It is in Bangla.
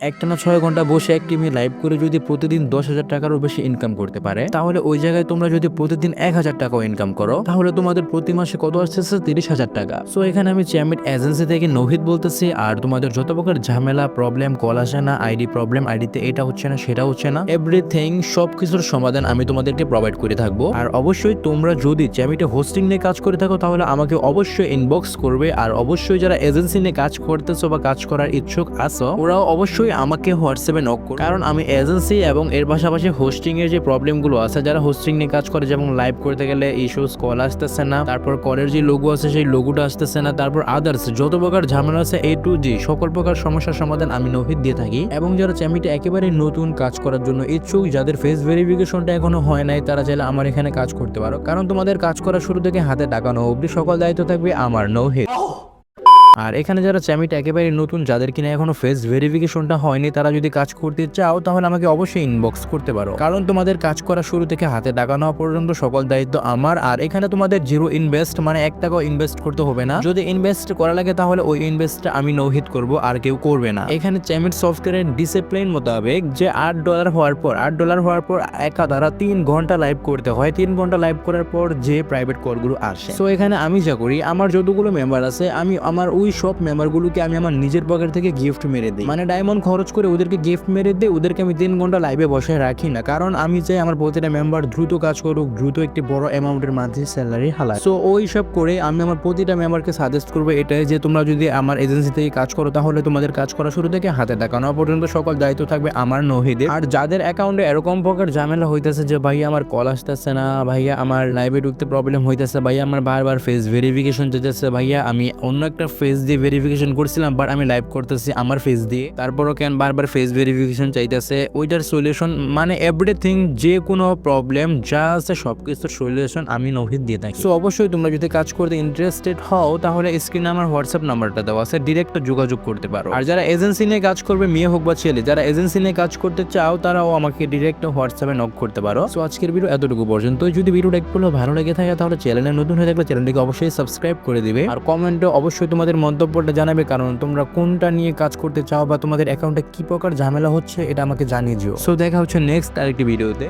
একটানা 6 ঘন্টা বসে একটি মেয়ে লাইভ করে যদি প্রতিদিন 10,000 টাকারও বেশি ইনকাম করতে পারে, তাহলে ওই জায়গায় তোমরা যদি প্রতিদিন 1,000 টাকাও ইনকাম করো, তাহলে তোমাদের প্রতি মাসে কত আসতেছে? 30,000 টাকা। সো এখানে আমি চ্যামিট এজেন্সি থেকে নহিদ বলতেছি। আর তোমাদের যত প্রকার ঝামেলা প্রবলেম, কল আসে না, আইডি প্রবলেম, আইডিতে এটা হচ্ছে না সেটা হচ্ছে না, এভরিথিং সবকিছুর সমাধান আমি তোমাদেরকে প্রোভাইড করে থাকবো। আর অবশ্যই তোমরা যদি চ্যামিটে হোস্টিং নিয়ে কাজ করে থাকো তাহলে আমাকে অবশ্যই ইনবক্স করবে। আর অবশ্যই যারা এজেন্সি নিয়ে কাজ করতেছো বা কাজ করার ইচ্ছুক আছো, ওরাও অবশ্যই আমাকে হোয়াটসঅ্যাপে নক করো, কারণ আমি এজেন্সি এবং এর পাশাপাশি হোস্টিং এর যে প্রবলেমগুলো আছে, যারা হোস্টিং নিয়ে কাজ করে, যেমন লাইভ করতে গেলে ইস্যুস, কল আসতেছে না, তারপর কলের যে লোগো আছে সেই লোগোটা আসতেছে না, তারপর আদার্স যত প্রকার ঝামেলা আছে A to Z সকল প্রকার সমস্যার সমাধান আমি নহিদ দিয়ে থাকি। এবং যারা চ্যামিটে একেবারে নতুন কাজ করার জন্য ইচ্ছুক, যাদের ফেস ভেরিফিকেশনটা এখনো হয় নাই, তারা চাইলে আমার এখানে কাজ করতে পারো, কারণ তোমাদের কাজ করা শুরু থেকে হাতে টাকা নেওয়া অবধি সকল দায়িত্ব থাকবে আমার, নহিদ। আর এখানে যারা চ্যামিটে একেবারে নতুন, যাদের কিনা এখনো ফেস ভেরিফিকেশনটা হয়নি, তারা যদি কাজ করতে চাও তাহলে আমাকে অবশ্যই ইনবক্স করতে পারো, কারণ তোমাদের কাজ করা শুরু থেকে হাতে টাকা নেওয়া পর্যন্ত সকল দায়িত্ব আমার। আর এখানে তোমাদের জিরো ইনভেস্ট, মানে 1 টাকাও ইনভেস্ট করতে হবে না। যদি ইনভেস্ট করা লাগে তাহলে ওই ইনভেস্টটা আমি নহিদ করব, আর কেউ করবে না। এখানে চ্যামিট সফটওয়্যারের ডিসিপ্লিন মোতাবেক যে $8 হওয়ার পর একাধারা 3 ঘন্টা লাইভ করতে হয়। 3 ঘন্টা লাইভ করার পর যে প্রাইভেট কলগুলো আসে, সো এখানে আমি যা করি, আমার যতগুলো মেম্বার আছে আমি আমার ওই সব মেম্বারগুলোকে আমি আমার নিজের পকেট থেকে গিফট মেরে দিই, মানে ডায়মন্ড খরচ করে ওদেরকে গিফট মেরে দিই। ওদেরকে আমি 3 ঘন্টা লাইভে বসে রাখি না, কারণ আমি চাই আমার প্রতিটা মেম্বার দ্রুত কাজ করুক, দ্রুত একটি বড় অ্যামাউন্টের মান্থলি স্যালারি হালায়। সো ওই সব করে আমি আমার প্রতিটা মেম্বারকে সাজেস্ট করবো এটাই যে তোমরা যদি আমার এজেন্সি থেকে কাজ করো তাহলে তোমাদের কাজ করা শুরু থেকে হাতে টাকা নেওয়া পর্যন্ত সকল দায়িত্ব থাকবে আমার, নহিদের। আর যাদের অ্যাকাউন্টে এরকম প্রকার ঝামেলা হইতেছে যে ভাইয়া আমার কল আসতেছে না, ভাইয়া আমার লাইভে ঢুকতে প্রবলেম হইতেছে, ভাইয়া আমার বারবার ফেস ভেরিফিকেশন যেতেছে, ভাইয়া আমি অন্য একটা ফেস দিয়ে ভেরিফিকেশন করছিলাম বাট আমি লাইভ করতেছি আমার ফেস দিয়ে, তারপরও কেন বারবার ফেস ভেরিফিকেশন চাইতেছে, ওইটার সলিউশন মানে এভরিথিং, যে কোনো প্রবলেম যা আছে সবকিছুর সলিউশন আমি নহিদ দিয়ে থাকি। সো অবশ্যই তোমরা যদি কাজ করতে ইন্টারেস্টেড হও তাহলে স্ক্রিনে আমার হোয়াটসঅ্যাপ নাম্বারটা দেওয়া আছে, ডিরেক্ট যোগাযোগ করতে পারো। আর যারা এজেন্সি নিয়ে কাজ করবে, মেয়ে হোক বা ছেলে, যারা এজেন্সি নিয়ে কাজ করতে চাও তারাও আমাকে ডিরেক্ট হোয়াটসঅ্যাপে নক করতে পারো। সো আজকের ভিডিও এতটুকু পর্যন্ত। যদি ভিডিওটা একটু ভালো লেগে থাকে তাহলে চ্যানেলে নতুন হয়ে থাকলে চ্যানেলটিকে অবশ্যই সাবস্ক্রাইব করে দিবে, আর কমেন্টে অবশ্যই তোমাদের মন্তব্যটা জানাবে, কারণ তোমরা কোনটা নিয়ে কাজ করতে চাও বা তোমাদের অ্যাকাউন্টে কি প্রকার ঝামেলা হচ্ছে এটা আমাকে জানিয়ে দিও। সো দেখা হচ্ছে নেক্সট আরেকটি ভিডিওতে।